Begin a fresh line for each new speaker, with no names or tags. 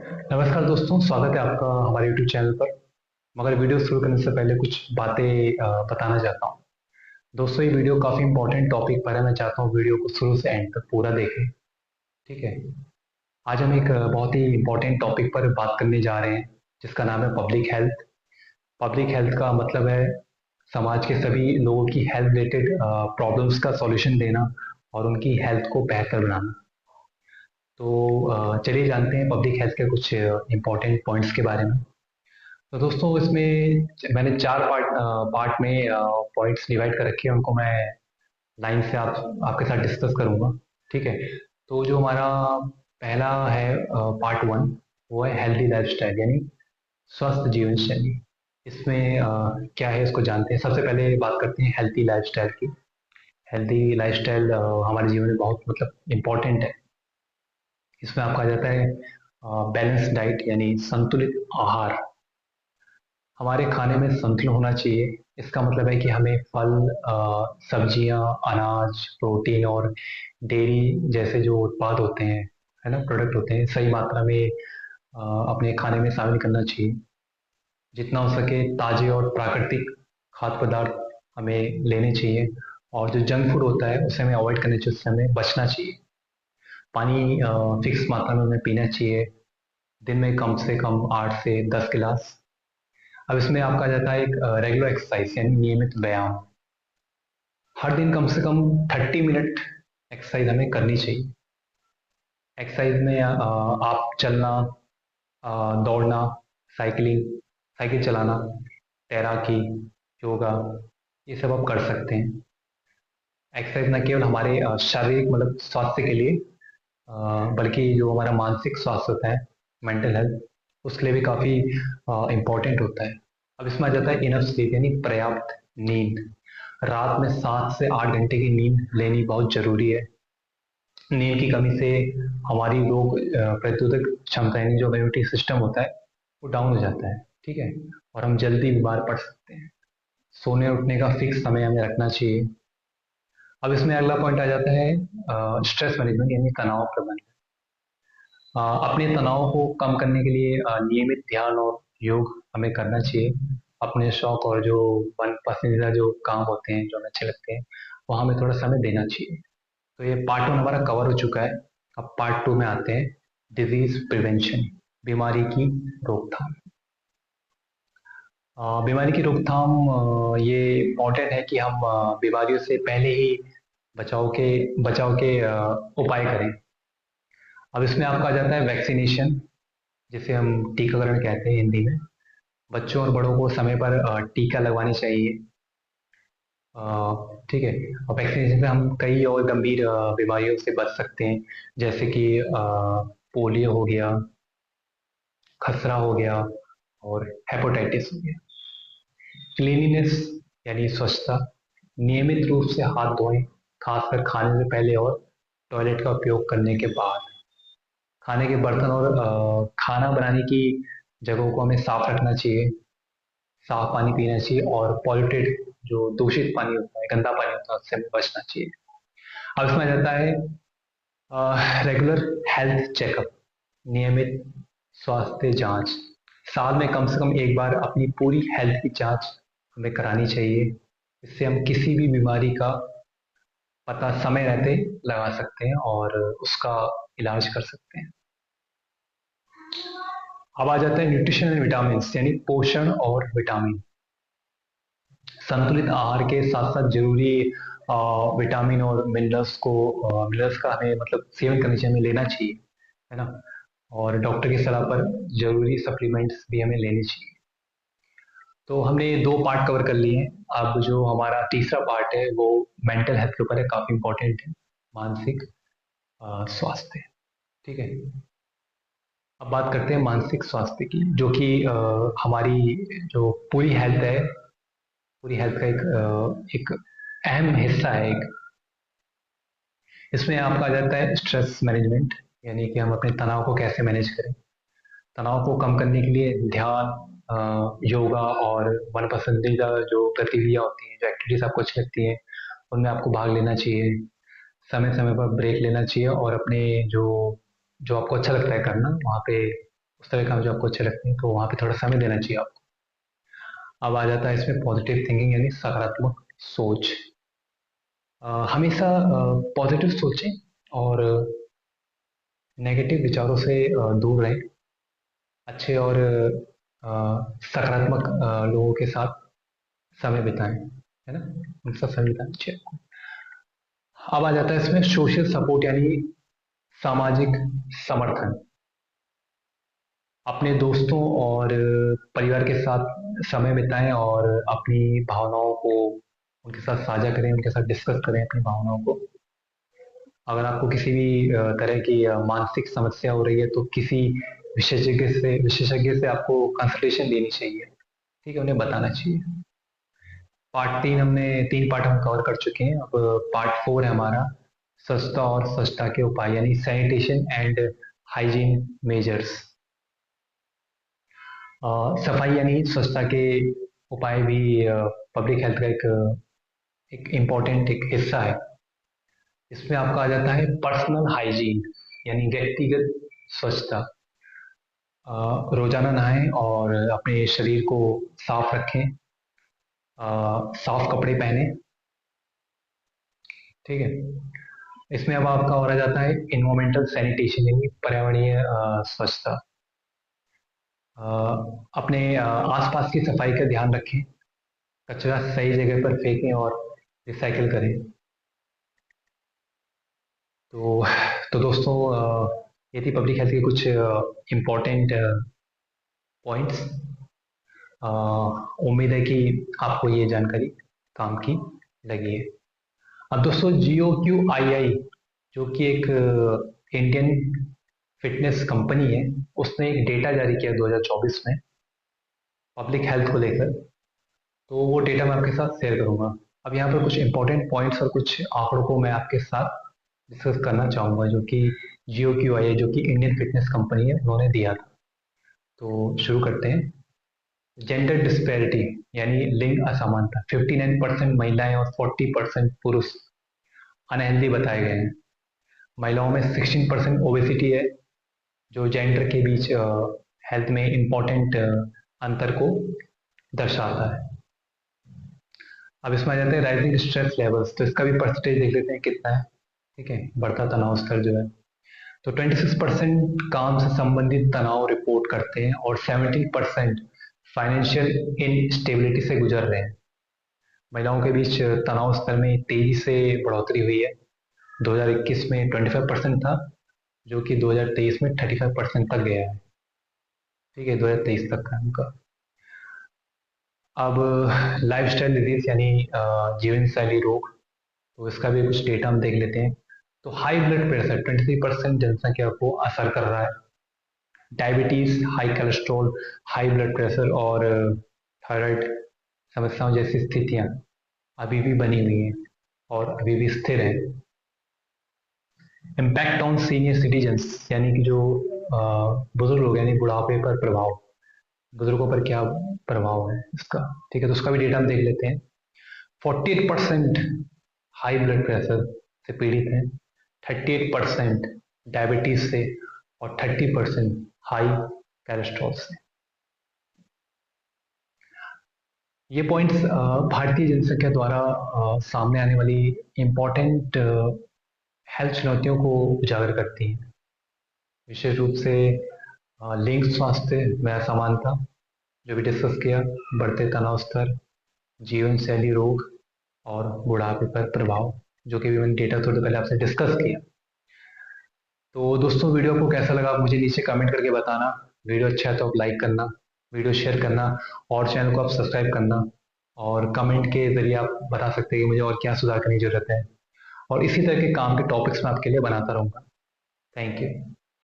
नमस्कार दोस्तों, स्वागत है आपका हमारे YouTube चैनल पर। मगर वीडियो शुरू करने से पहले कुछ बातें बताना चाहता हूँ। दोस्तों, ये वीडियो काफ़ी इंपॉर्टेंट टॉपिक पर है। मैं चाहता हूँ वीडियो को शुरू से एंड तक पूरा देखें। ठीक है। आज हम एक बहुत ही इंपॉर्टेंट टॉपिक पर बात करने जा रहे हैं, जिसका नाम है पब्लिक हेल्थ। पब्लिक हेल्थ का मतलब है समाज के सभी लोगों की हेल्थ रिलेटेड प्रॉब्लम्स का सॉल्यूशन देना और उनकी हेल्थ को बेहतर बनाना। तो चलिए जानते हैं पब्लिक हेल्थ के कुछ इंपॉर्टेंट पॉइंट्स के बारे में। तो दोस्तों, इसमें मैंने चार पार्ट में पॉइंट्स डिवाइड कर रखे हैं। उनको मैं लाइन से आपके साथ डिस्कस करूंगा। ठीक है। तो जो हमारा पहला है पार्ट वन, वो है हेल्दी लाइफस्टाइल, यानी स्वस्थ जीवन शैली। इसमें क्या है, इसको जानते हैं। सबसे पहले बात करते हैं हेल्दी लाइफस्टाइल की। हेल्दी लाइफस्टाइल हमारे जीवन में बहुत मतलब इम्पोर्टेंट है। इसमें आपका आ जाता है बैलेंस डाइट, यानी संतुलित आहार। हमारे खाने में संतुलन होना चाहिए। इसका मतलब है कि हमें फल, सब्जियां, अनाज, प्रोटीन और डेयरी जैसे जो उत्पाद होते हैं, है ना, प्रोडक्ट होते हैं, सही मात्रा में अपने खाने में शामिल करना चाहिए। जितना हो सके ताजे और प्राकृतिक खाद्य पदार्थ हमें लेने चाहिए। और जो जंक फूड होता है उसे हमें अवॉइड करने चाहिए, उससे हमें बचना चाहिए। पानी फिक्स मात्रा में हमें पीना चाहिए। दिन में कम से कम 8 से 10 गिलास। अब इसमें आपका आ जाता है एक रेगुलर एक्सरसाइज, यानी नियमित व्यायाम। हर दिन कम से कम 30 मिनट एक्सरसाइज हमें करनी चाहिए। एक्सरसाइज में आप चलना, दौड़ना, साइकिलिंग, साइकिल चलाना, तैराकी, योगा, ये सब आप कर सकते हैं। एक्सरसाइज न केवल हमारे शारीरिक मतलब स्वास्थ्य के लिए, बल्कि जो हमारा मानसिक स्वास्थ्य होता है, मेंटल हेल्थ, उसके लिए भी काफ़ी इम्पोर्टेंट होता है। अब इसमें आ जाता है इनफ स्लीप, यानी पर्याप्त नींद। रात में 7 से 8 घंटे की नींद लेनी बहुत जरूरी है। नींद की कमी से हमारी रोग प्रतिरोधक क्षमता, यानी जो इम्यूनिटी सिस्टम होता है, वो डाउन हो जाता है। ठीक है। और हम जल्दी बीमार पड़ सकते हैं। सोने उठने का फिक्स समय हमें रखना चाहिए। अब इसमें अगला पॉइंट आ जाता है स्ट्रेस मैनेजमेंट, यानी तनाव प्रबंधन। अपने तनाव को कम करने के लिए नियमित ध्यान और योग हमें करना चाहिए। अपने शौक और जो मन पसंदीदा जो काम होते हैं, जो हमें अच्छे लगते हैं, वहाँ हमें थोड़ा समय देना चाहिए। तो ये पार्ट वन हमारा कवर हो चुका है। अब पार्ट टू में आते हैं, डिजीज प्रिवेंशन, बीमारी की रोकथाम। बीमारी की रोकथाम, ये इम्पोर्टेंट है कि हम बीमारियों से पहले ही बचाव के उपाय करें। अब इसमें आपका आ जाता है वैक्सीनेशन, जिसे हम टीकाकरण कहते हैं हिंदी में। बच्चों और बड़ों को समय पर टीका लगवानी चाहिए। ठीक है। और वैक्सीनेशन से हम कई और गंभीर बीमारियों से बच सकते हैं, जैसे कि पोलियो हो गया, खसरा हो गया, और हेपेटाइटिस हो गया। क्लीनिनेस, यानी स्वच्छता। नियमित रूप से हाथ धोएं, खासकर खाने से पहले और टॉयलेट का उपयोग करने के बाद। खाने के बर्तन और खाना बनाने की जगहों को हमें साफ रखना चाहिए। साफ पानी पीना चाहिए, और पॉल्यूटेड जो दूषित पानी होता है, गंदा पानी होता है, उससे हमें बचना चाहिए। अब इसमें आ जाता है रेगुलर हेल्थ चेकअप, नियमित स्वास्थ्य जांच। साल में कम से कम एक बार अपनी पूरी हेल्थ की जांच हमें करानी चाहिए। इससे हम किसी भी बीमारी का पता समय रहते लगा सकते हैं और उसका इलाज कर सकते हैं। अब आ जाता है न्यूट्रिशन एंड विटामिन, यानी पोषण और विटामिन। संतुलित आहार के साथ साथ जरूरी विटामिन और मिनरल्स का हमें मतलब सेवन करनी चाहिए, हमें लेना चाहिए, है ना। और डॉक्टर की सलाह पर जरूरी सप्लीमेंट्स भी हमें लेने चाहिए। तो हमने 2 पार्ट कवर कर लिए हैं। अब जो हमारा तीसरा पार्ट है वो मेंटल हेल्थ के ऊपर है, काफी इंपॉर्टेंट है, मानसिक स्वास्थ्य। ठीक है। अब बात करते हैं मानसिक स्वास्थ्य की, जो कि हमारी जो पूरी हेल्थ का एक अहम हिस्सा है। एक इसमें आपका आ जाता है स्ट्रेस मैनेजमेंट, यानी कि हम अपने तनाव को कैसे मैनेज करें। तनाव को कम करने के लिए ध्यान, योगा और मन पसंदीदा जो गतिविधियां होती हैं, जो एक्टिविटीज आपको अच्छी लगती हैं, उनमें आपको भाग लेना चाहिए। समय समय पर ब्रेक लेना चाहिए, और अपने जो जो आपको अच्छा लगता है करना, वहाँ पे उस तरह के काम जो आपको अच्छे लगते हैं, तो वहाँ पे थोड़ा समय देना चाहिए आपको। अब आ जाता है इसमें पॉजिटिव थिंकिंग यानी सकारात्मक सोच। हमेशा पॉजिटिव सोचें और नेगेटिव विचारों से दूर रहें। अच्छे और सकारात्मक लोगों के साथ समय बिताएं, है ना, उनके साथ समय बिताना चाहिए आपको। अब आ जाता है इसमें सोशल सपोर्ट यानी सामाजिक समर्थन। अपने दोस्तों और परिवार के साथ समय बिताएं और अपनी भावनाओं को उनके साथ साझा करें, उनके साथ डिस्कस करें अपनी भावनाओं को। अगर आपको किसी भी तरह की मानसिक समस्या हो रही है तो किसी विशेषज्ञ से आपको कंसल्टेशन लेनी चाहिए, ठीक है, उन्हें बताना चाहिए। पार्ट 3 हमने 3 पार्ट हम कवर कर चुके हैं। अब पार्ट 4 है हमारा स्वच्छता और स्वच्छता के उपाय यानी सैनिटेशन एंड हाइजीन मेजर्स। सफाई यानी स्वच्छता के उपाय भी पब्लिक हेल्थ का एक इम्पॉर्टेंट एक हिस्सा है। इसमें आपका आ जाता है पर्सनल हाइजीन यानी व्यक्तिगत स्वच्छता। रोजाना नहाएं और अपने शरीर को साफ रखें, साफ कपड़े पहने, ठीक है। इसमें अब आपका और आ जाता है इन्वायरमेंटल सैनिटेशन यानी पर्यावरणीय स्वच्छता। अपने आसपास की सफाई का ध्यान रखें, कचरा सही जगह पर फेंकें और रिसाइकिल करें। तो दोस्तों, ये थी पब्लिक हेल्थ के कुछ इम्पोर्टेंट पॉइंट्स। उम्मीद है कि आपको ये जानकारी काम की लगी है। अब दोस्तों, GOQII जो कि एक इंडियन फिटनेस कंपनी है, उसने एक डेटा जारी किया 2024 में पब्लिक हेल्थ को लेकर। तो वो डेटा मैं आपके साथ शेयर करूंगा। अब यहाँ पर कुछ इंपॉर्टेंट पॉइंट्स और कुछ आंकड़ों को मैं आपके साथ डिस्कस करना चाहूँगा, जो कि GOQII जो कि इंडियन फिटनेस कंपनी है उन्होंने दिया था। तो शुरू करते हैं। जेंडर डिस्पैरिटी यानी लिंग असमानता, 59% महिलाएं और 40% पुरुष अनहेल्दी बताए गए हैं। महिलाओं में 16% ओबेसिटी है, जो जेंडर के बीच हेल्थ में इम्पोर्टेंट अंतर को दर्शाता है। अब इसमें आ जाते हैं राइजिंग स्ट्रेस लेवल्स, तो इसका भी परसेंटेज देख लेते हैं कितना है, ठीक है। बढ़ता तनाव स्तर जो है, तो 26% काम से संबंधित तनाव रिपोर्ट करते हैं और 17% फाइनेंशियल इनस्टेबिलिटी से गुजर रहे हैं। महिलाओं के बीच तनाव स्तर में तेजी से बढ़ोतरी हुई है। 2021 में 25% था, जो कि 2023 में 35% तक गया है, ठीक है, 2023 तक का उनका। अब लाइफस्टाइल डिजीज यानी जीवन शैली रोग, तो इसका भी कुछ डेटा हम देख लेते हैं। तो हाई ब्लड प्रेशर 23% जनसंख्या को असर कर रहा है। Diabetes, high cholesterol, high blood pressure और थायराइड समस्याओं जैसी स्थितियां अभी भी बनी हुई हैं और अभी भी स्थिर हैं। इम्पैक्ट ऑन सीनियर सिटीजन्स यानी कि जो बुजुर्ग लोग यानी बुढ़ापे पर प्रभाव, बुजुर्गों पर क्या प्रभाव है इसका, ठीक है, तो उसका भी डेटा हम देख लेते हैं। 48% हाई ब्लड प्रेशर से पीड़ित हैं, 38% डायबिटीज से और 30% हाई कोलेस्ट्रॉल से। ये पॉइंट्स भारतीय जनसंख्या द्वारा सामने आने वाली इम्पोर्टेंट हेल्थ चुनौतियों को उजागर करती हैं, विशेष रूप से लिंग स्वास्थ्य में असमानता जो भी डिस्कस किया, बढ़ते तनाव स्तर, जीवन शैली रोग और बुढ़ापे पर प्रभाव, जो कि भी मैंने डेटा थोड़ी पहले आपसे डिस्कस किया। तो दोस्तों, वीडियो को कैसा लगा आप मुझे नीचे कमेंट करके बताना। वीडियो अच्छा है तो आप लाइक करना, वीडियो शेयर करना और चैनल को आप सब्सक्राइब करना, और कमेंट के जरिए आप बता सकते हैं कि मुझे और क्या सुधार करने की जरूरत है, और इसी तरह के काम के टॉपिक्स मैं आपके लिए बनाता रहूँगा। Thank you.